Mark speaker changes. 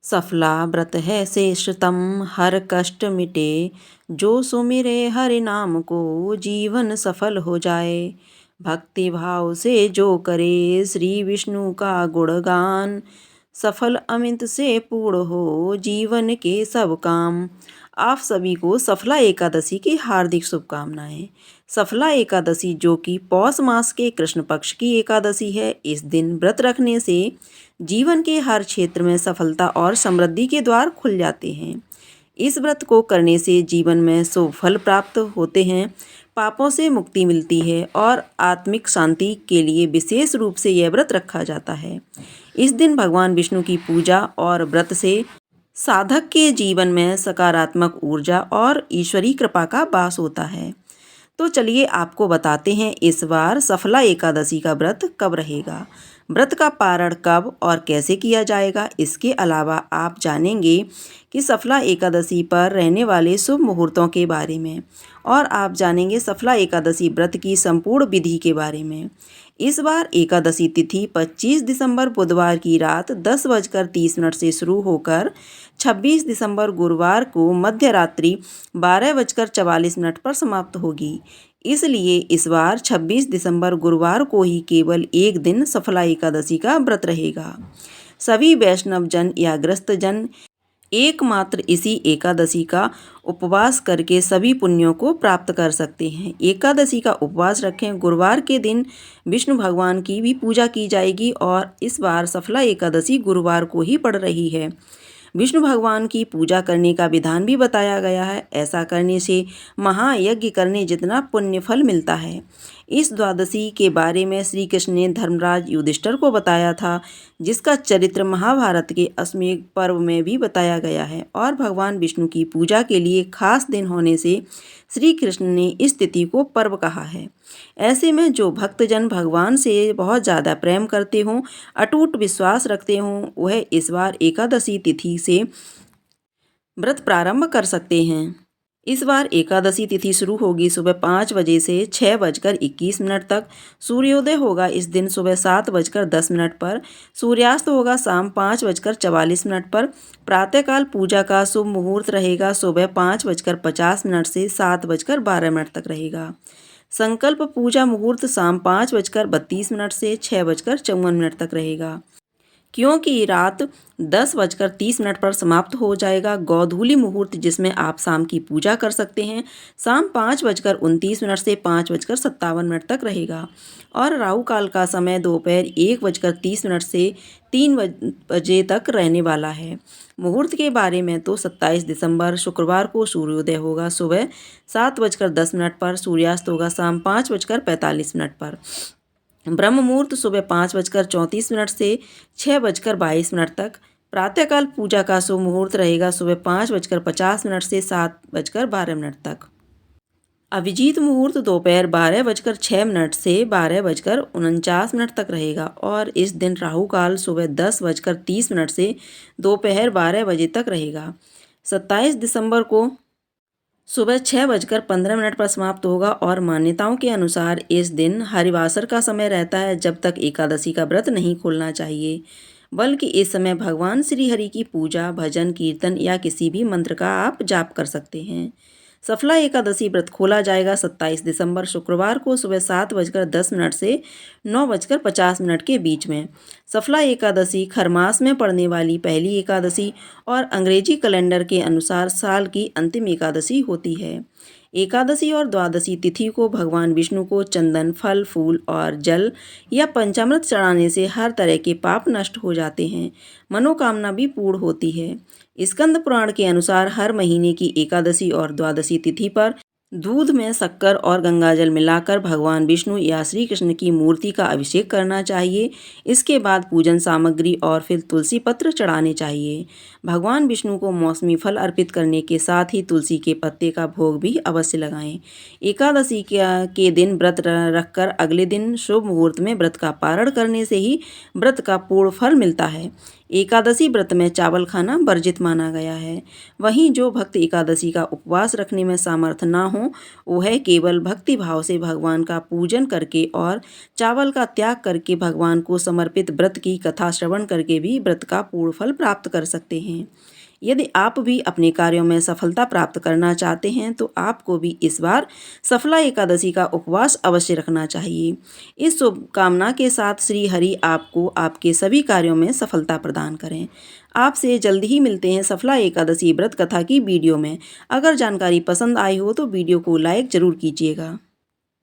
Speaker 1: सफला व्रत है श्रेष्ठतम, हर कष्ट मिटे, जो सुमिरे हरि नाम को जीवन सफल हो जाए। भक्ति भाव से जो करे श्री विष्णु का गुणगान, सफल अमित से पूर्ण हो जीवन के सब काम। आप सभी को सफला एकादशी की हार्दिक शुभकामनाएं। सफला एकादशी जो कि पौष मास के कृष्ण पक्ष की एकादशी है, इस दिन व्रत रखने से जीवन के हर क्षेत्र में सफलता और समृद्धि के द्वार खुल जाते हैं। इस व्रत को करने से जीवन में शुभ फल प्राप्त होते हैं, पापों से मुक्ति मिलती है और आत्मिक शांति के लिए विशेष रूप से यह व्रत रखा जाता है। इस दिन भगवान विष्णु की पूजा और व्रत से साधक के जीवन में सकारात्मक ऊर्जा और ईश्वरी कृपा का वास होता है। तो चलिए आपको बताते हैं इस बार सफला एकादशी का व्रत कब रहेगा, व्रत का पारण कब और कैसे किया जाएगा। इसके अलावा आप जानेंगे कि सफला एकादशी पर रहने वाले शुभ मुहूर्तों के बारे में और आप जानेंगे सफला एकादशी व्रत की संपूर्ण विधि के बारे में। इस बार एकादशी तिथि 25 दिसंबर बुधवार की रात 10:30 से शुरू होकर 26 दिसंबर गुरुवार को मध्य रात्रि 12:44 पर समाप्त होगी। इसलिए इस बार 26 दिसंबर गुरुवार को ही केवल एक दिन सफला एकादशी का व्रत रहेगा। सभी वैष्णव जन या ग्रस्त जन एकमात्र इसी एकादशी का उपवास करके सभी पुण्यों को प्राप्त कर सकते हैं। एकादशी का उपवास रखें। गुरुवार के दिन विष्णु भगवान की भी पूजा की जाएगी और इस बार सफला एकादशी गुरुवार को ही पड़ रही है। विष्णु भगवान की पूजा करने का विधान भी बताया गया है। ऐसा करने से महायज्ञ करने जितना पुण्य फल मिलता है। इस द्वादशी के बारे में श्री कृष्ण ने धर्मराज युधिष्ठिर को बताया था, जिसका चरित्र महाभारत के अश्वमेध पर्व में भी बताया गया है और भगवान विष्णु की पूजा के लिए खास दिन होने से श्री कृष्ण ने इस तिथि को पर्व कहा है। ऐसे में जो भक्तजन भगवान से बहुत ज़्यादा प्रेम करते हों, अटूट विश्वास रखते हों, वह इस बार एकादशी तिथि से व्रत प्रारंभ कर सकते हैं। इस बार एकादशी तिथि शुरू होगी सुबह 5 बजे से 6:21 तक। सूर्योदय होगा इस दिन सुबह 7:10 पर। सूर्यास्त होगा शाम 5:44 पर। प्रातःकाल पूजा का शुभ मुहूर्त रहेगा सुबह 5:50 से 7:12 तक रहेगा। संकल्प पूजा मुहूर्त शाम 5:32 से 6:54 तक रहेगा। क्योंकि रात 10:30 पर समाप्त हो जाएगा। गोधूली मुहूर्त जिसमें आप शाम की पूजा कर सकते हैं, शाम 5:29 से 5:57 तक रहेगा और राहु काल का समय दोपहर 1:30 से 3 बजे तक रहने वाला है। मुहूर्त के बारे में तो 27 दिसंबर शुक्रवार को सूर्योदय होगा सुबह 7:10 पर। सूर्यास्त होगा शाम 5:45 पर। ब्रह्म मुहूर्त सुबह 5:34 से 6:22 तक। प्रातःकाल पूजा का शुभ मुहूर्त रहेगा सुबह 5:50 से 7:12 तक। अभिजीत मुहूर्त दोपहर 12:06 से 12:49 तक रहेगा और इस दिन राहु काल सुबह 10:30 से दोपहर 12 बजे तक रहेगा। 27 दिसंबर को सुबह 6:15 पर समाप्त होगा और मान्यताओं के अनुसार इस दिन हरिवासर का समय रहता है, जब तक एकादशी का व्रत नहीं खोलना चाहिए, बल्कि इस समय भगवान श्री हरि की पूजा, भजन, कीर्तन या किसी भी मंत्र का आप जाप कर सकते हैं। सफला एकादशी व्रत खोला जाएगा 27 दिसंबर शुक्रवार को सुबह 7:10 से 9:50 के बीच में। सफला एकादशी खरमास में पड़ने वाली पहली एकादशी और अंग्रेजी कैलेंडर के अनुसार साल की अंतिम एकादशी होती है। एकादशी और द्वादशी तिथि को भगवान विष्णु को चंदन, फल, फूल और जल या पंचामृत चढ़ाने से हर तरह के पाप नष्ट हो जाते हैं, मनोकामना भी पूर्ण होती है। स्कंद पुराण के अनुसार हर महीने की एकादशी और द्वादशी तिथि पर दूध में शक्कर और गंगाजल मिलाकर भगवान विष्णु या श्री कृष्ण की मूर्ति का अभिषेक करना चाहिए। इसके बाद पूजन सामग्री और फिर तुलसी पत्र चढ़ाने चाहिए। भगवान विष्णु को मौसमी फल अर्पित करने के साथ ही तुलसी के पत्ते का भोग भी अवश्य लगाएं। एकादशी के दिन व्रत रखकर अगले दिन शुभ मुहूर्त में व्रत का पारण करने से ही व्रत का पूर्ण फल मिलता है। एकादशी व्रत में चावल खाना वर्जित माना गया है। वहीं जो भक्त एकादशी का उपवास रखने में सामर्थ्य ना हो, वह केवल भक्ति भाव से भगवान का पूजन करके और चावल का त्याग करके भगवान को समर्पित व्रत की कथा श्रवण करके भी व्रत का पूर्ण फल प्राप्त कर सकते हैं। यदि आप भी अपने कार्यों में सफलता प्राप्त करना चाहते हैं तो आपको भी इस बार सफला एकादशी का उपवास अवश्य रखना चाहिए। इस शुभकामना के साथ श्री हरि आपको आपके सभी कार्यों में सफलता प्रदान करें। आपसे जल्द ही मिलते हैं सफला एकादशी व्रत कथा की वीडियो में। अगर जानकारी पसंद आई हो तो वीडियो को लाइक ज़रूर कीजिएगा।